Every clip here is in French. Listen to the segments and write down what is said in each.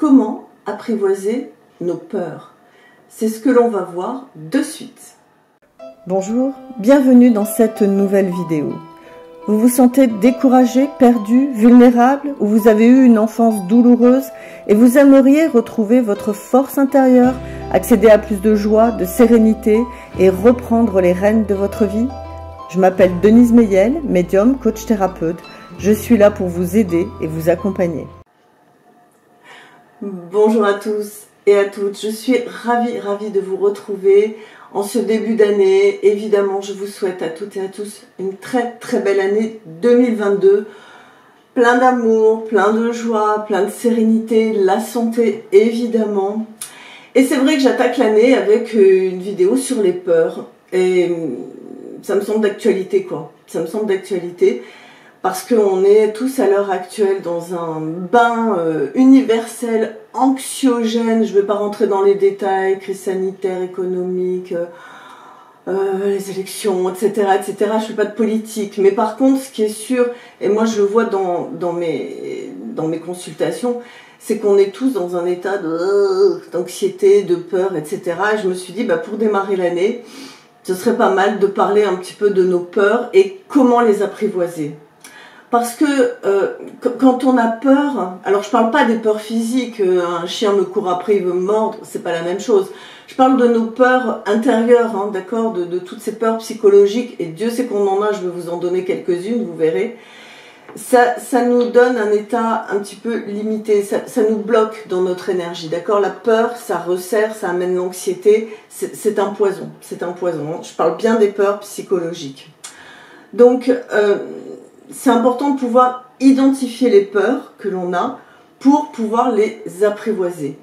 comment apprivoiser nos peurs. C'est ce que l'on va voir de suite. Bonjour, bienvenue dans cette nouvelle vidéo. Vous vous sentez découragé, perdu, vulnérable, ou vous avez eu une enfance douloureuse et vous aimeriez retrouver votre force intérieure, accéder à plus de joie, de sérénité et reprendre les rênes de votre vie? Je m'appelle Denise Meyel, médium, coach thérapeute. Je suis là pour vous aider et vous accompagner. Bonjour à tous et à toutes. Je suis ravie de vous retrouver en ce début d'année. Évidemment, je vous souhaite à toutes et à tous une très belle année 2022. Plein d'amour, plein de joie, plein de sérénité, la santé évidemment. Et c'est vrai que j'attaque l'année avec une vidéo sur les peurs. Et ça me semble d'actualité quoi. Ça me semble d'actualité. Parce qu'on est tous à l'heure actuelle dans un bain universel, anxiogène. Je ne vais pas rentrer dans les détails, crise sanitaire, économique, les élections, etc. Je ne fais pas de politique. Mais par contre, ce qui est sûr, et moi je le vois dans mes consultations, c'est qu'on est tous dans un état d'anxiété, de peur, etc. Et je me suis dit, pour démarrer l'année, ce serait pas mal de parler un petit peu de nos peurs et comment les apprivoiser. Parce que quand on a peur, alors je parle pas des peurs physiques, un chien me court après, il veut me mordre, c'est pas la même chose. Je parle de nos peurs intérieures, hein, d'accord, de toutes ces peurs psychologiques, et Dieu sait qu'on en a, je vais vous en donner quelques-unes, vous verrez. Ça nous donne un état un petit peu limité, ça nous bloque dans notre énergie, d'accord. La peur, ça resserre, ça amène l'anxiété, c'est un poison, c'est un poison. Je parle bien des peurs psychologiques. Donc, c'est important de pouvoir identifier les peurs que l'on a pour pouvoir les apprivoiser.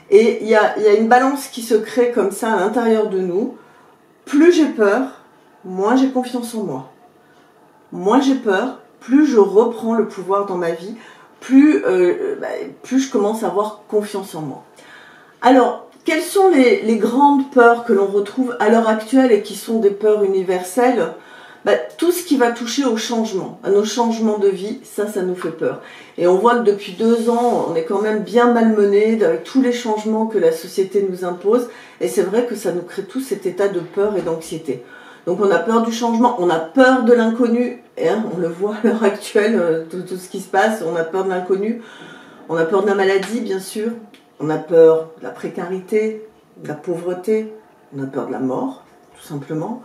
Et il y a une balance qui se crée comme ça à l'intérieur de nous. Plus j'ai peur, moins j'ai confiance en moi. Moins j'ai peur, plus je reprends le pouvoir dans ma vie, plus je commence à avoir confiance en moi. Alors, quelles sont les grandes peurs que l'on retrouve à l'heure actuelle et qui sont des peurs universelles ? Tout ce qui va toucher au changement, à nos changements de vie, ça nous fait peur. Et on voit que depuis 2 ans, on est quand même bien malmenés avec tous les changements que la société nous impose. Et c'est vrai que ça nous crée tout cet état de peur et d'anxiété. Donc on a peur du changement, on a peur de l'inconnu. Et on le voit à l'heure actuelle, tout ce qui se passe, on a peur de l'inconnu. On a peur de la maladie, bien sûr. On a peur de la précarité, de la pauvreté. On a peur de la mort, tout simplement.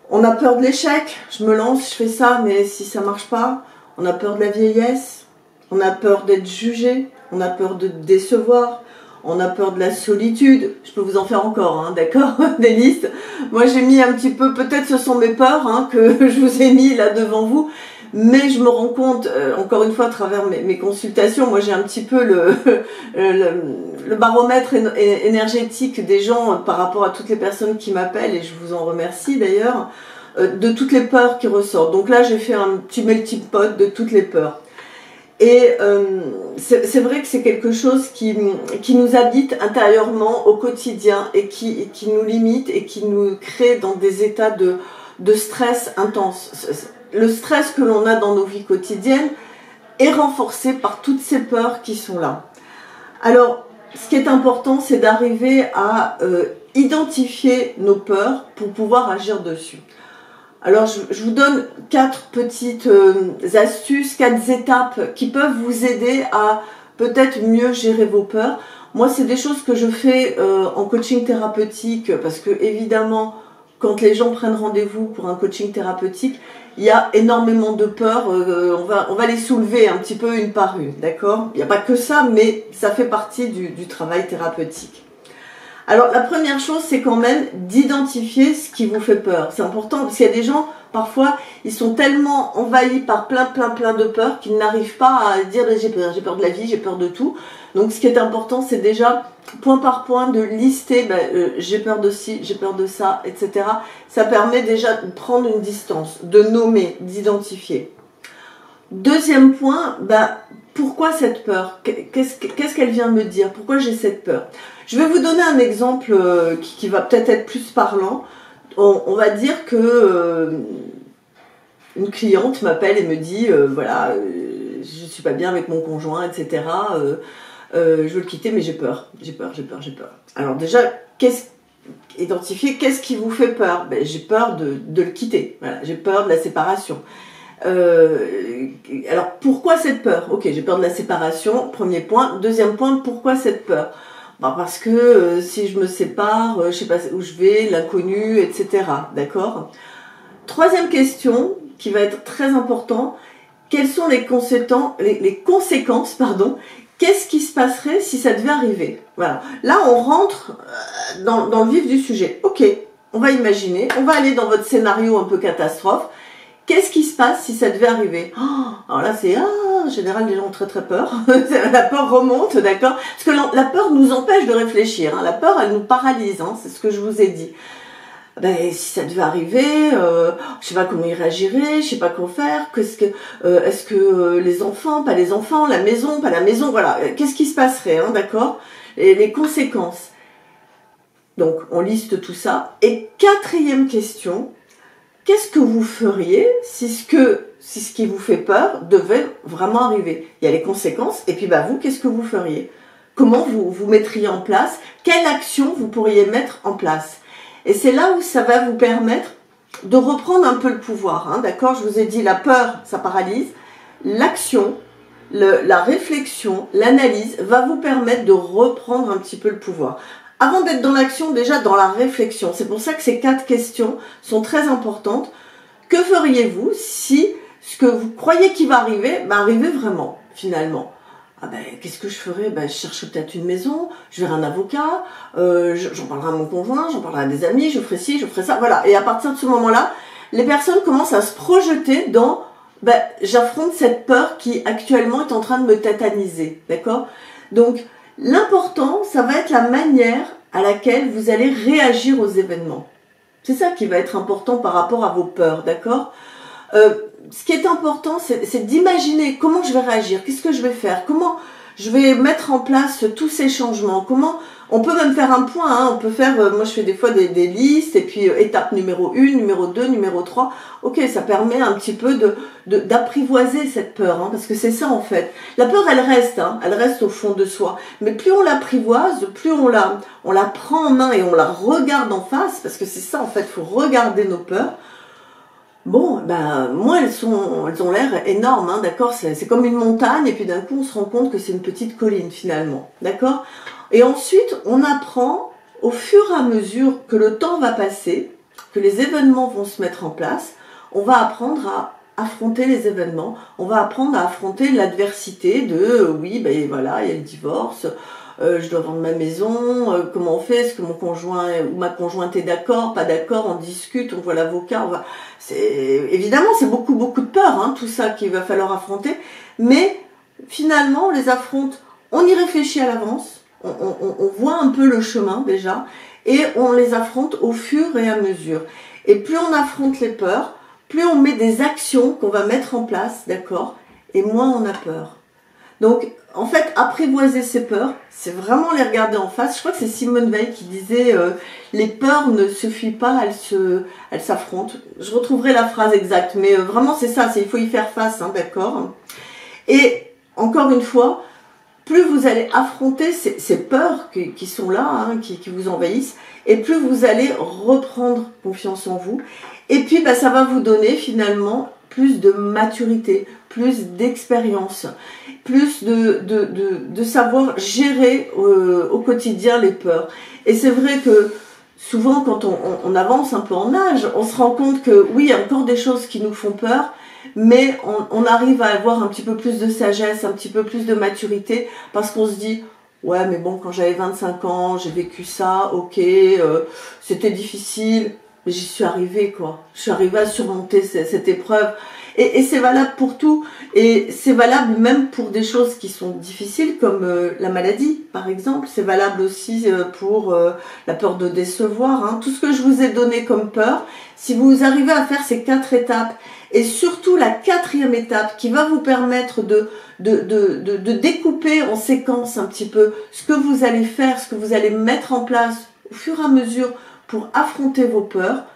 On a peur de l'échec, je me lance, je fais ça, mais si ça marche pas. On a peur de la vieillesse, on a peur d'être jugé, on a peur de décevoir, on a peur de la solitude. Je peux vous en faire encore, hein, d'accord, des listes. Moi j'ai mis un petit peu, peut-être ce sont mes peurs hein, que je vous ai mis là devant vous, mais je me rends compte, encore une fois à travers mes consultations, moi j'ai un petit peu le baromètre énergétique des gens par rapport à toutes les personnes qui m'appellent, et je vous en remercie d'ailleurs, de toutes les peurs qui ressortent. Donc là j'ai fait un petit melting pot de toutes les peurs. Et c'est vrai que c'est quelque chose qui nous habite intérieurement au quotidien et qui nous limite et qui nous crée dans des états de stress intense. Le stress que l'on a dans nos vies quotidiennes est renforcé par toutes ces peurs qui sont là. Alors, ce qui est important, c'est d'arriver à identifier nos peurs pour pouvoir agir dessus. Alors, je vous donne 4 petites astuces, 4 étapes qui peuvent vous aider à peut-être mieux gérer vos peurs. Moi, c'est des choses que je fais en coaching thérapeutique parce que, évidemment, quand les gens prennent rendez-vous pour un coaching thérapeutique, il y a énormément de peurs, on va les soulever un petit peu une par une, d'accord? Il n'y a pas que ça, mais ça fait partie du travail thérapeutique. Alors la première chose, c'est quand même d'identifier ce qui vous fait peur. C'est important parce qu'il y a des gens, parfois, ils sont tellement envahis par plein de peurs qu'ils n'arrivent pas à dire j'ai peur de la vie, j'ai peur de tout. Donc ce qui est important, c'est déjà point par point de lister, j'ai peur de ci, j'ai peur de ça, etc. Ça permet déjà de prendre une distance, de nommer, d'identifier. Deuxième point, pourquoi cette peur? Qu'est-ce qu'elle vient me dire? Pourquoi j'ai cette peur? Je vais vous donner un exemple qui va peut-être être plus parlant. On va dire que une cliente m'appelle et me dit voilà, je suis pas bien avec mon conjoint, etc. je veux le quitter, mais j'ai peur. J'ai peur. Alors déjà, identifier qu'est-ce qui vous fait peur. Ben, j'ai peur de le quitter. Voilà, j'ai peur de la séparation. Alors pourquoi cette peur? Ok, j'ai peur de la séparation, premier point. Deuxième point, pourquoi cette peur? Ben, parce que si je me sépare, je sais pas où je vais, l'inconnu, etc. D'accord? Troisième question, qui va être très important, quelles sont les conséquences, pardon, qu'est-ce qui se passerait si ça devait arriver? Voilà. Là, on rentre dans le vif du sujet. Ok, on va imaginer, on va aller dans votre scénario un peu catastrophe. Qu'est-ce qui se passe si ça devait arriver? Alors là, en général, les gens ont très très peur. La peur remonte, d'accord? Parce que la peur nous empêche de réfléchir. Hein. La peur, elle nous paralyse, hein, c'est ce que je vous ai dit. Ben, si ça devait arriver, je sais pas comment il réagirait, je sais pas quoi faire, est-ce que les enfants, pas les enfants, la maison, pas la maison, voilà, qu'est-ce qui se passerait, hein, d'accord? Et les conséquences. Donc, on liste tout ça. Et quatrième question, qu'est-ce que vous feriez si ce qui vous fait peur devait vraiment arriver? Il y a les conséquences, et puis bah vous, qu'est-ce que vous feriez? Comment vous mettriez en place? Quelle action vous pourriez mettre en place? Et c'est là où ça va vous permettre de reprendre un peu le pouvoir, hein, d'accord? Je vous ai dit, la peur, ça paralyse. L'action, la réflexion, l'analyse va vous permettre de reprendre un petit peu le pouvoir. Avant d'être dans l'action, déjà dans la réflexion. C'est pour ça que ces 4 questions sont très importantes. Que feriez-vous si ce que vous croyez qui va arriver, arrivait vraiment, finalement? Ah ben, qu'est-ce que je ferais? Ben, je chercherais peut-être une maison, je verrais un avocat, j'en parlerai à mon conjoint, j'en parlerai à des amis, je ferai ci, je ferai ça, voilà. Et à partir de ce moment-là, les personnes commencent à se projeter dans j'affronte cette peur qui actuellement est en train de me tétaniser, d'accord? Donc, l'important, ça va être la manière à laquelle vous allez réagir aux événements. C'est ça qui va être important par rapport à vos peurs, d'accord? Ce qui est important, c'est d'imaginer comment je vais réagir, qu'est-ce que je vais faire, comment je vais mettre en place tous ces changements, comment on peut même faire un point, hein, on peut faire, moi je fais des fois des listes, et puis étape numéro 1, numéro 2, numéro 3, ok, ça permet un petit peu d'apprivoiser cette peur, hein, parce que c'est ça en fait. La peur, elle reste au fond de soi, mais plus on l'apprivoise, plus on la prend en main et on la regarde en face, parce que c'est ça en fait, il faut regarder nos peurs. Bon, moi, elles ont l'air énormes, hein, d'accord? C'est comme une montagne, et puis d'un coup, on se rend compte que c'est une petite colline, finalement, d'accord? Et ensuite, on apprend, au fur et à mesure que le temps va passer, que les événements vont se mettre en place, on va apprendre à affronter les événements, on va apprendre à affronter l'adversité oui, voilà, il y a le divorce, je dois vendre ma maison, comment on fait? Est-ce que mon conjoint ou ma conjointe est d'accord, pas d'accord? On discute, on voit l'avocat, évidemment, c'est beaucoup de peur, hein, tout ça qu'il va falloir affronter, mais finalement, on les affronte, on y réfléchit à l'avance, on voit un peu le chemin déjà, et on les affronte au fur et à mesure. Et plus on affronte les peurs, plus on met des actions qu'on va mettre en place, d'accord? Et moins on a peur. Donc, en fait, apprivoiser ces peurs, c'est vraiment les regarder en face. Je crois que c'est Simone Veil qui disait les peurs ne se fuient pas, elles s'affrontent. Je retrouverai la phrase exacte, mais vraiment c'est ça, il faut y faire face, hein, d'accord? Et encore une fois, plus vous allez affronter ces peurs qui sont là, hein, qui vous envahissent, et plus vous allez reprendre confiance en vous. Et puis, ça va vous donner finalement plus de maturité, plus d'expérience, plus de savoir gérer au quotidien les peurs. Et c'est vrai que souvent, quand on avance un peu en âge, on se rend compte que oui, il y a encore des choses qui nous font peur, mais on arrive à avoir un petit peu plus de sagesse, un petit peu plus de maturité, parce qu'on se dit, ouais, mais bon, quand j'avais 25 ans, j'ai vécu ça, ok, c'était difficile, mais j'y suis arrivée, quoi. Je suis arrivée à surmonter cette épreuve. Et c'est valable pour tout. Et c'est valable même pour des choses qui sont difficiles, comme la maladie, par exemple. C'est valable aussi pour la peur de décevoir. Hein. Tout ce que je vous ai donné comme peur, si vous arrivez à faire ces 4 étapes, et surtout la 4e étape qui va vous permettre de découper en séquence un petit peu ce que vous allez faire, ce que vous allez mettre en place au fur et à mesure pour affronter vos peurs,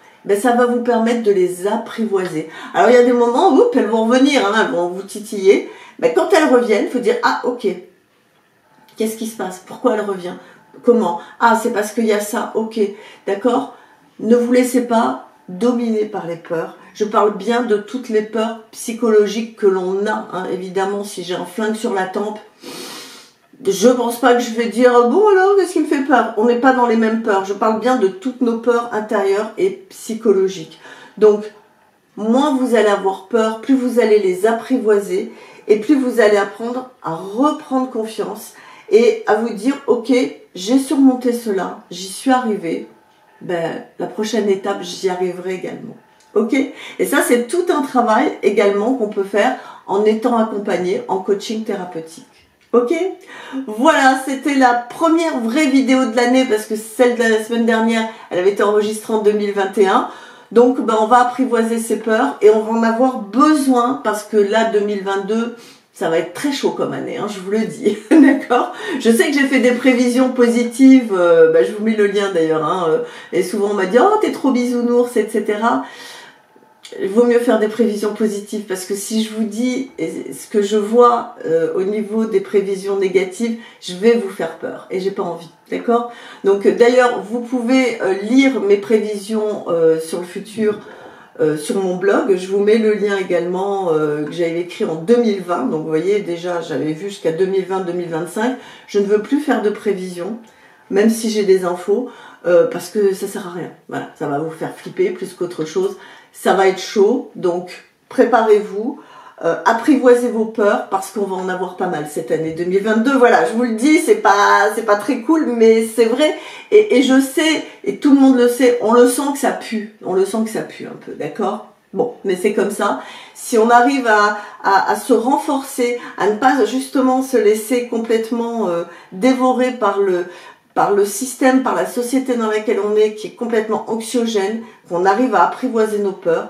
ça va vous permettre de les apprivoiser. Alors il y a des moments où elles vont revenir, hein, elles vont vous titiller. Quand elles reviennent, il faut dire, ah ok, Qu'est-ce qui se passe? Pourquoi elle revient? Comment? Ah, c'est parce qu'il y a ça. Ok, d'accord? Ne vous laissez pas dominer par les peurs. Je parle bien de toutes les peurs psychologiques que l'on a. Hein. Évidemment, si j'ai un flingue sur la tempe, je pense pas que je vais dire « Bon alors, qu'est-ce qui me fait peur ?» On n'est pas dans les mêmes peurs. Je parle bien de toutes nos peurs intérieures et psychologiques. Donc, moins vous allez avoir peur, plus vous allez les apprivoiser et plus vous allez apprendre à reprendre confiance et à vous dire « Ok, j'ai surmonté cela, j'y suis arrivé. Ben, la prochaine étape, j'y arriverai également. » Ok? Et ça, c'est tout un travail également qu'on peut faire en étant accompagné en coaching thérapeutique. Ok, voilà, c'était la première vraie vidéo de l'année parce que celle de la semaine dernière, elle avait été enregistrée en 2021. Donc, ben, on va apprivoiser ses peurs et on va en avoir besoin parce que là, 2022, ça va être très chaud comme année, hein, je vous le dis. D'accord? Je sais que j'ai fait des prévisions positives, ben, je vous mets le lien d'ailleurs. Hein, et souvent, on m'a dit « Oh, t'es trop bisounours, etc. » Il vaut mieux faire des prévisions positives parce que si je vous dis ce que je vois au niveau des prévisions négatives, je vais vous faire peur et j'ai pas envie, d'accord? Donc d'ailleurs, vous pouvez lire mes prévisions sur le futur sur mon blog. Je vous mets le lien également que j'avais écrit en 2020. Donc vous voyez, déjà, j'avais vu jusqu'à 2020-2025. Je ne veux plus faire de prévisions, même si j'ai des infos, parce que ça sert à rien. Voilà, ça va vous faire flipper plus qu'autre chose. Ça va être chaud, donc préparez-vous, apprivoisez vos peurs parce qu'on va en avoir pas mal cette année 2022. Voilà, je vous le dis, c'est pas très cool, mais c'est vrai. Et je sais, et tout le monde le sait, on le sent que ça pue. On le sent que ça pue un peu, d'accord? Bon, mais c'est comme ça. Si on arrive à se renforcer, à ne pas justement se laisser complètement dévorer par le système, par la société dans laquelle on est, qui est complètement anxiogène, qu'on arrive à apprivoiser nos peurs,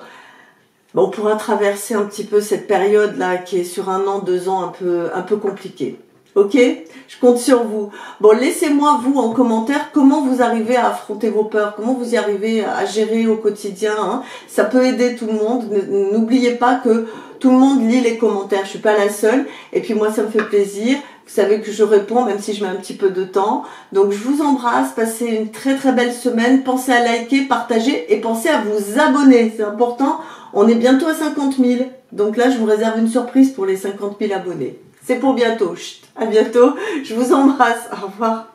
ben on pourra traverser un petit peu cette période-là qui est sur 1 an, 2 ans un peu compliquée. Ok? Je compte sur vous. Bon, laissez-moi vous en commentaire comment vous arrivez à affronter vos peurs, comment vous y arrivez à gérer au quotidien. Hein. Ça peut aider tout le monde. N'oubliez pas que tout le monde lit les commentaires. Je suis pas la seule. Et puis moi, ça me fait plaisir. Vous savez que je réponds même si je mets un petit peu de temps. Donc je vous embrasse. Passez une très très belle semaine. Pensez à liker, partager et pensez à vous abonner. C'est important. On est bientôt à 50 000. Donc là, je vous réserve une surprise pour les 50 000 abonnés. C'est pour bientôt. Chut, à bientôt. Je vous embrasse. Au revoir.